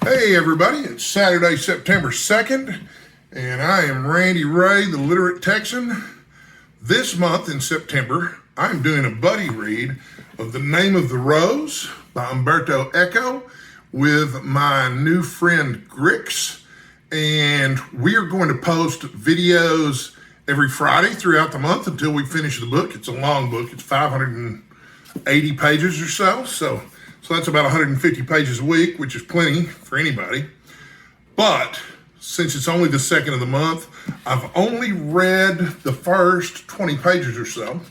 Hey everybody, it's Saturday, September 2nd, and I am Randy Ray, the Literate Texan. This month in September, I'm doing a buddy read of The Name of the Rose by Umberto Eco with my new friend Grix, and we are going to post videos every Friday throughout the month until we finish the book. It's a long book, it's 580 pages or so that's about 150 pages a week, which is plenty for anybody. But since it's only the second of the month, I've only read the first 20 pages or so.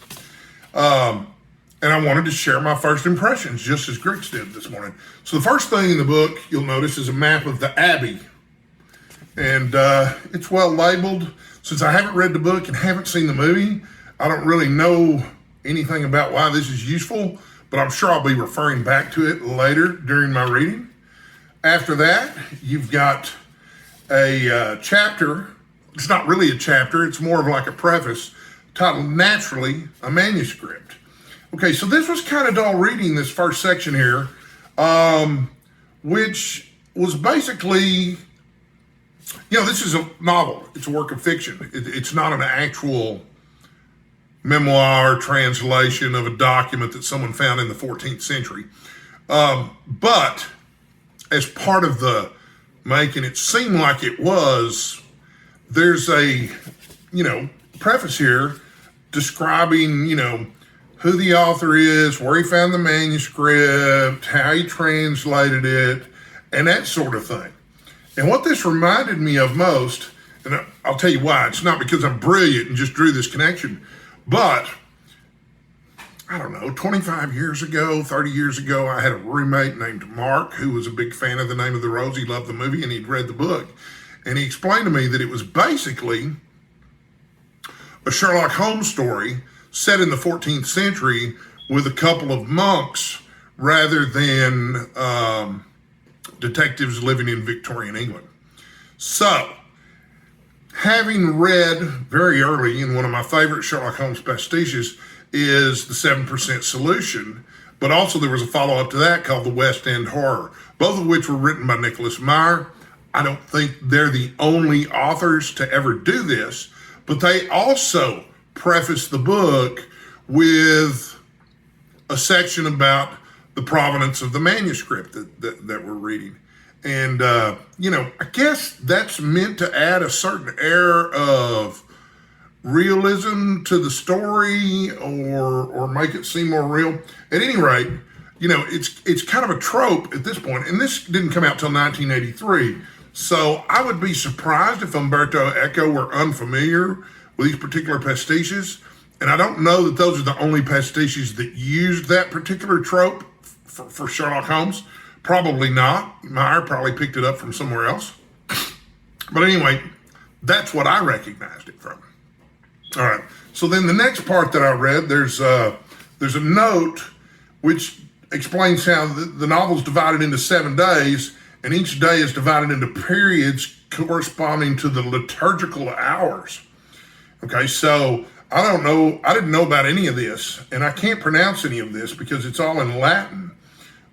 And I wanted to share my first impressions, just as Grix did this morning. So the first thing in the book, you'll notice, is a map of the Abbey. And it's well labeled. Since I haven't read the book and haven't seen the movie, I don't really know anything about why this is useful, but I'm sure I'll be referring back to it later during my reading. After that, you've got a chapter. It's not really a chapter, it's more of like a preface titled Naturally, a Manuscript. Okay, so this was kind of dull reading, this first section here, which was basically, this is a novel. It's a work of fiction. It's not an actual memoir translation of a document that someone found in the 14th century. But as part of the making it seem like it was, there's a, preface here describing, who the author is, where he found the manuscript, how he translated it, and that sort of thing. And what this reminded me of most, and I'll tell you why, it's not because I'm brilliant and just drew this connection, but I don't know, 25 years ago, 30 years ago, I had a roommate named Mark who was a big fan of The Name of the Rose. He loved the movie and he'd read the book. And he explained to me that it was basically a Sherlock Holmes story set in the 14th century with a couple of monks rather than detectives living in Victorian England. So, having read very early in one of my favorite Sherlock Holmes pastiches is The 7% Solution, but also there was a follow-up to that called The West End Horror, both of which were written by Nicholas Meyer. I don't think they're the only authors to ever do this, but they also preface the book with a section about the provenance of the manuscript that we're reading. And, I guess that's meant to add a certain air of realism to the story or make it seem more real. At any rate, it's kind of a trope at this point, and this didn't come out till 1983. So I would be surprised if Umberto Eco were unfamiliar with these particular pastiches. And I don't know that those are the only pastiches that used that particular trope for Sherlock Holmes. Probably not. Meyer probably picked it up from somewhere else. But anyway, that's what I recognized it from. All right. So then the next part that I read, there's a note which explains how the novel's divided into 7 days, and each day is divided into periods corresponding to the liturgical hours. Okay, so I didn't know about any of this, and I can't pronounce any of this because it's all in Latin.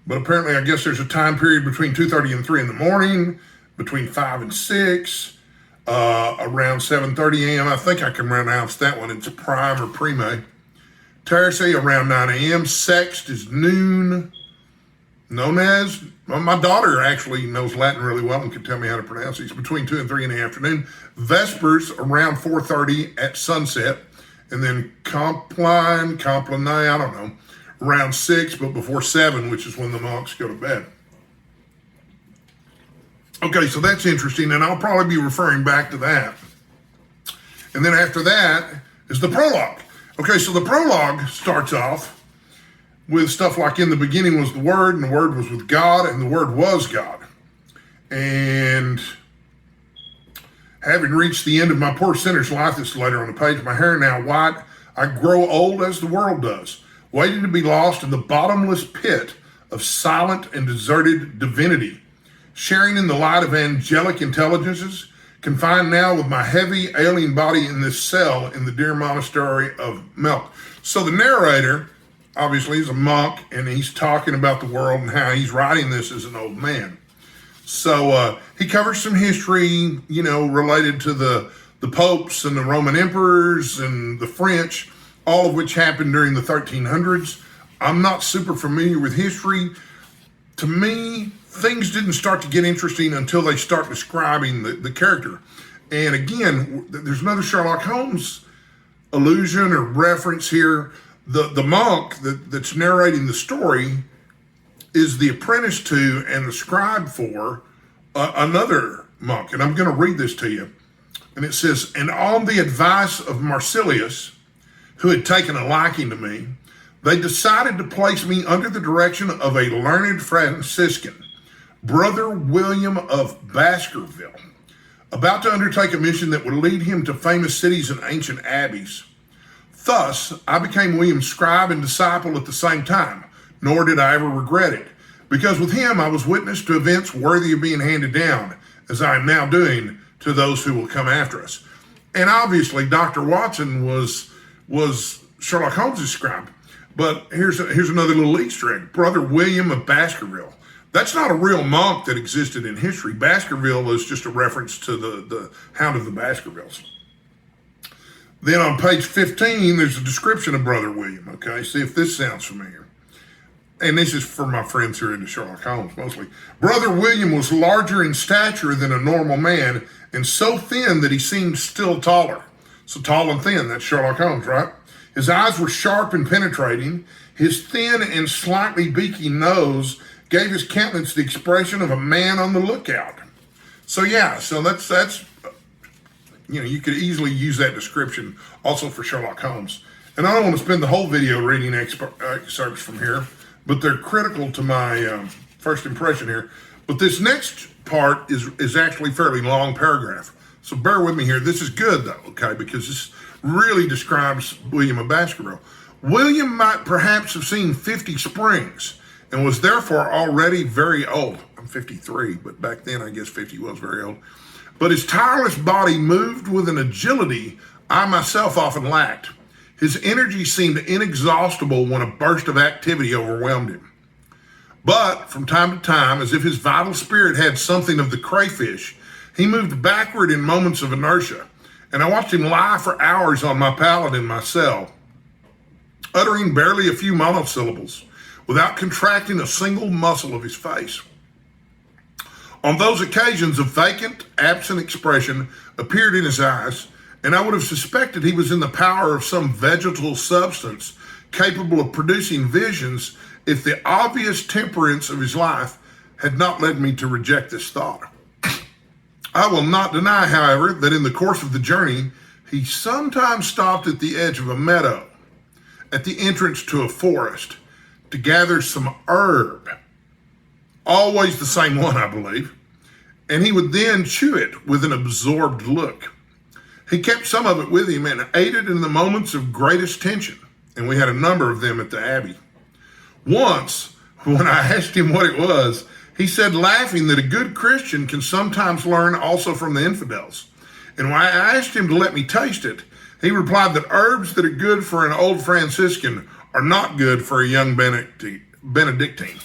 But apparently, I guess there's a time period between 2:30 and 3 in the morning, between 5 and 6, around 7:30 a.m. I think I can pronounce that one. It's a prime or prime. Terce around 9 a.m. Sext is noon, known as, my daughter actually knows Latin really well and can tell me how to pronounce it. It's between 2 and 3 in the afternoon. Vespers around 4:30 at sunset. And then Compline, I don't know, around 6, but before 7, which is when the monks go to bed. Okay, so that's interesting, and I'll probably be referring back to that. And then after that is the prologue. Okay, so the prologue starts off with stuff like, in the beginning was the Word, and the Word was with God, and the Word was God. And having reached the end of my poor sinner's life, this is later on the page, my hair now white, I grow old as the world does, waiting to be lost in the bottomless pit of silent and deserted divinity, sharing in the light of angelic intelligences, confined now with my heavy alien body in this cell in the dear monastery of Melk. So the narrator, obviously, is a monk, and he's talking about the world and how he's writing this as an old man. So he covers some history, related to the popes and the Roman emperors and the French, all of which happened during the 1300s. I'm not super familiar with history. To me, things didn't start to get interesting until they start describing the character. And again, there's another Sherlock Holmes allusion or reference here. The monk that's narrating the story is the apprentice to and the scribe for another monk. And I'm going to read this to you. And it says, and on the advice of Marsilius, who had taken a liking to me, they decided to place me under the direction of a learned Franciscan, Brother William of Baskerville, about to undertake a mission that would lead him to famous cities and ancient abbeys. Thus, I became William's scribe and disciple at the same time, nor did I ever regret it, because with him I was witness to events worthy of being handed down, as I am now doing to those who will come after us. And obviously, Dr. Watson was Sherlock Holmes' scribe. But here's another little Easter egg. Brother William of Baskerville. That's not a real monk that existed in history. Baskerville is just a reference to the Hound of the Baskervilles. Then on page 15, there's a description of Brother William, okay? See if this sounds familiar. And this is for my friends who are into Sherlock Holmes, mostly. Brother William was larger in stature than a normal man and so thin that he seemed still taller. So tall and thin, that's Sherlock Holmes, right? His eyes were sharp and penetrating. His thin and slightly beaky nose gave his countenance the expression of a man on the lookout. So that's you could easily use that description also for Sherlock Holmes. And I don't want to spend the whole video reading excerpts from here, but they're critical to my first impression here. But this next part is actually a fairly long paragraph. So bear with me here. This is good though, okay, because this really describes William of Baskerville. William might perhaps have seen 50 springs and was therefore already very old. I'm 53, but back then I guess 50 was very old. But his tireless body moved with an agility I myself often lacked. His energy seemed inexhaustible when a burst of activity overwhelmed him. But from time to time, as if his vital spirit had something of the crayfish, he moved backward in moments of inertia, and I watched him lie for hours on my pallet in my cell, uttering barely a few monosyllables, without contracting a single muscle of his face. On those occasions, a vacant, absent expression appeared in his eyes, and I would have suspected he was in the power of some vegetal substance capable of producing visions if the obvious temperance of his life had not led me to reject this thought. I will not deny, however, that in the course of the journey, he sometimes stopped at the edge of a meadow, at the entrance to a forest, to gather some herb, always the same one, I believe, and he would then chew it with an absorbed look. He kept some of it with him and ate it in the moments of greatest tension, and we had a number of them at the Abbey. Once, when I asked him what it was, he said, laughing, that a good Christian can sometimes learn also from the infidels. And when I asked him to let me taste it, he replied that herbs that are good for an old Franciscan are not good for a young Benedictine.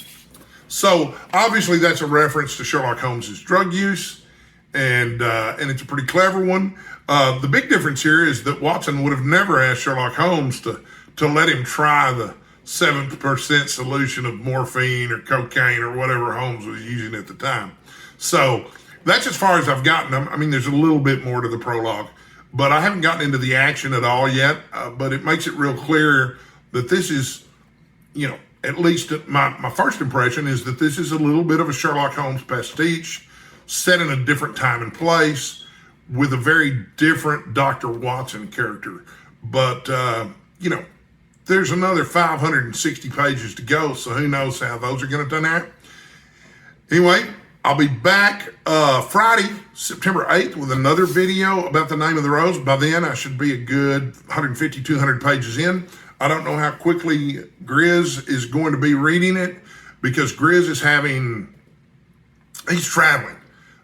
So obviously that's a reference to Sherlock Holmes's drug use, and it's a pretty clever one. The big difference here is that Watson would have never asked Sherlock Holmes to let him try the 7% solution of morphine or cocaine or whatever Holmes was using at the time. So that's as far as I've gotten. I mean, there's a little bit more to the prologue, but I haven't gotten into the action at all yet. But it makes it real clear that this is, at least my first impression is that this is a little bit of a Sherlock Holmes pastiche set in a different time and place with a very different Dr. Watson character. But, there's another 560 pages to go, so who knows how those are going to turn out. Anyway, I'll be back Friday, September 8th, with another video about the name of the rose. By then, I should be a good 150, 200 pages in. I don't know how quickly Grix is going to be reading it, because Grix is he's traveling,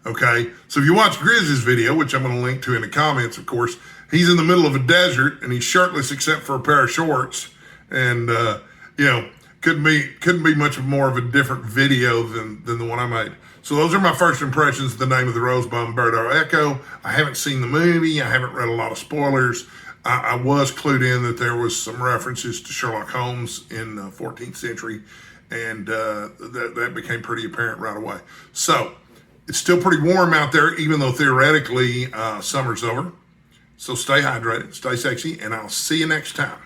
okay? So if you watch Grix's video, which I'm going to link to in the comments, of course, he's in the middle of a desert, and he's shirtless except for a pair of shorts. And, couldn't be much more of a different video than the one I made. So those are my first impressions of The Name of the Rose by Umberto Eco. I haven't seen the movie. I haven't read a lot of spoilers. I was clued in that there was some references to Sherlock Holmes in the 14th century, and that became pretty apparent right away. So it's still pretty warm out there, even though theoretically summer's over. So stay hydrated, stay sexy, and I'll see you next time.